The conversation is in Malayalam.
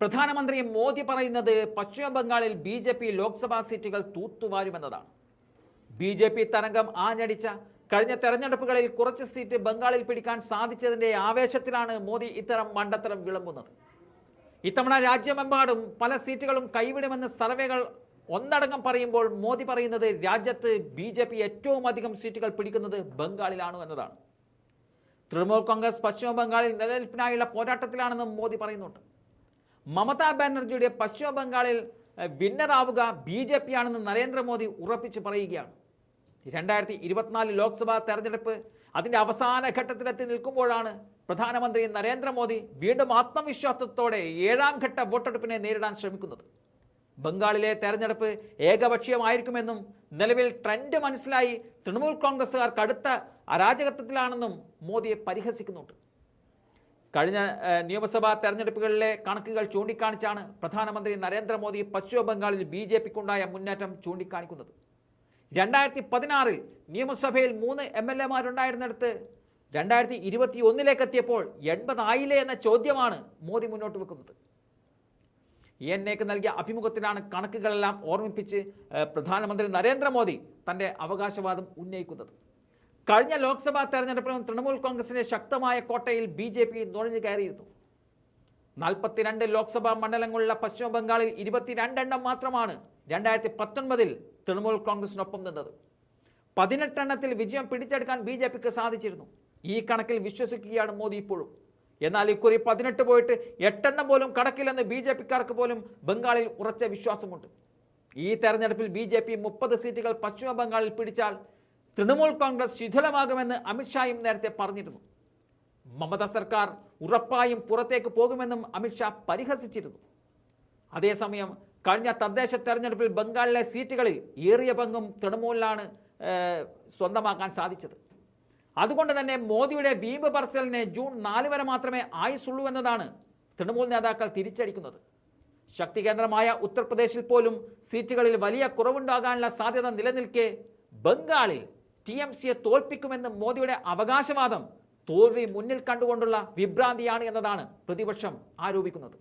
പ്രധാനമന്ത്രി മോദി പറയുന്നത് പശ്ചിമ ബംഗാളിൽ ബി.ജെ.പി ലോക്സഭാ സീറ്റുകൾ തൂത്തുവാരുമെന്നതാണ്. ബി.ജെ.പി തരംഗം ആഞ്ഞടിച്ച കഴിഞ്ഞ തെരഞ്ഞെടുപ്പുകളിൽ കുറച്ച് സീറ്റ് ബംഗാളിൽ പിടിക്കാൻ സാധിച്ചതിന്റെ ആവേശത്തിലാണ് മോദി ഇത്തരം മണ്ടത്തരം വിളമ്പുന്നത്. ഇത്തവണ രാജ്യമെമ്പാടും പല സീറ്റുകളും കൈവിടുമെന്ന് സർവേകൾ ഒന്നടങ്കം പറയുമ്പോൾ മോദി പറയുന്നത് രാജ്യത്ത് ബി.ജെ.പി ഏറ്റവും അധികം സീറ്റുകൾ പിടിക്കുന്നത് ബംഗാളിലാണ് എന്നതാണ്. തൃണമൂൽ കോൺഗ്രസ് പശ്ചിമ ബംഗാളിൽ നിലനിൽപ്പിനായുള്ള പോരാട്ടത്തിലാണെന്നും മോദി പറയുന്നുണ്ട്. മമതാ ബാനർജിയുടെ പശ്ചിമ ബംഗാളിൽ വിന്നറാവുക ബി.ജെ.പി ആണെന്ന് നരേന്ദ്രമോദി ഉറപ്പിച്ച് പറയുകയാണ്. 2024 ലോക്സഭാ തെരഞ്ഞെടുപ്പ് അതിന്റെ അവസാന ഘട്ടത്തിലെത്തി നിൽക്കുമ്പോഴാണ് പ്രധാനമന്ത്രി നരേന്ദ്രമോദി വീണ്ടും ആത്മവിശ്വാസത്തോടെ 7ാം ഘട്ട വോട്ടെടുപ്പിനെ നേരിടാൻ ശ്രമിക്കുന്നത്. ബംഗാളിലെ തെരഞ്ഞെടുപ്പ് ഏകപക്ഷീയമായിരിക്കുമെന്നും നിലവിൽ ട്രെൻഡ് മനസ്സിലായി തൃണമൂൽ കോൺഗ്രസുകാർ കടുത്ത അരാജകത്വത്തിലാണെന്നും മോദിയെ പരിഹസിക്കുന്നുണ്ട്. കഴിഞ്ഞ നിയമസഭാ തെരഞ്ഞെടുപ്പുകളിലെ കണക്കുകൾ ചൂണ്ടിക്കാണിച്ചാണ് പ്രധാനമന്ത്രി നരേന്ദ്രമോദി പശ്ചിമ ബംഗാളിൽ ബി.ജെ.പിക്കുണ്ടായ മുന്നേറ്റം ചൂണ്ടിക്കാണിക്കുന്നത്. 2016 നിയമസഭയിൽ 3 MLA-മാരുണ്ടായിരുന്നിടത്ത് 2021 എത്തിയപ്പോൾ 80 ആയില്ലേ എന്ന ചോദ്യമാണ് മോദി മുന്നോട്ട് വെക്കുന്നത്. ENAക്ക് നൽകിയ അഭിമുഖത്തിലാണ് കണക്കുകളെല്ലാം ഓർമ്മിപ്പിച്ച് പ്രധാനമന്ത്രി നരേന്ദ്രമോദി തന്റെ അവകാശവാദം ഉന്നയിക്കുന്നത്. കഴിഞ്ഞ ലോക്സഭാ തെരഞ്ഞെടുപ്പിലും തൃണമൂൽ കോൺഗ്രസിന്റെ ശക്തമായ കോട്ടയിൽ ബി.ജെ.പി നുഴഞ്ഞു കയറിയിരുന്നു. 42 ലോക്സഭാ മണ്ഡലങ്ങളുള്ള പശ്ചിമ ബംഗാളിൽ 22 എണ്ണം മാത്രമാണ് 2019 തൃണമൂൽ കോൺഗ്രസിനൊപ്പം നിന്നത്. 18 എണ്ണത്തിൽ വിജയം പിടിച്ചെടുക്കാൻ ബി.ജെ.പിക്ക് സാധിച്ചിരുന്നു. ഈ കണക്കിൽ വിശ്വസിക്കുകയാണ് മോദി ഇപ്പോഴും. എന്നാൽ ഇക്കുറി 18 പോയിട്ട് 8 എണ്ണം പോലും കടക്കില്ലെന്ന് ബി.ജെ.പിക്കാർക്ക് പോലും ബംഗാളിൽ ഉറച്ച വിശ്വാസമുണ്ട്. ഈ തെരഞ്ഞെടുപ്പിൽ ബി.ജെ.പി 30 സീറ്റുകൾ പശ്ചിമ ബംഗാളിൽ പിടിച്ചാൽ തൃണമൂൽ കോൺഗ്രസ് ശിഥിലമാകുമെന്ന് അമിത്ഷായും നേരത്തെ പറഞ്ഞിരുന്നു. മമത സർക്കാർ ഉറപ്പായും പുറത്തേക്ക് പോകുമെന്നും അമിത്ഷാ പരിഹസിച്ചിരുന്നു. അതേസമയം കഴിഞ്ഞ തദ്ദേശ തെരഞ്ഞെടുപ്പിൽ ബംഗാളിലെ സീറ്റുകളിൽ ഏറിയ പങ്കും തൃണമൂലിനാണ് സ്വന്തമാക്കാൻ സാധിച്ചത്. അതുകൊണ്ട് തന്നെ മോദിയുടെ വീമ്പ് പറച്ചിലിന് ജൂൺ 4 വരെ മാത്രമേ ആയുസുള്ളൂ എന്നതാണ് തൃണമൂൽ നേതാക്കൾ തിരിച്ചടിക്കുന്നത്. ശക്തി കേന്ദ്രമായ ഉത്തർപ്രദേശിൽ പോലും സീറ്റുകളിൽ വലിയ കുറവുണ്ടാകാനുള്ള സാധ്യത നിലനിൽക്കെ ബംഗാളിൽ TMCയെ തോൽപ്പിക്കുമെന്ന് മോദിയുടെ അവകാശവാദം തോൽവി മുന്നിൽ കണ്ടുകൊണ്ടുള്ള വിഭ്രാന്തിയാണ് എന്നതാണ് പ്രതിപക്ഷം ആരോപിക്കുന്നത്.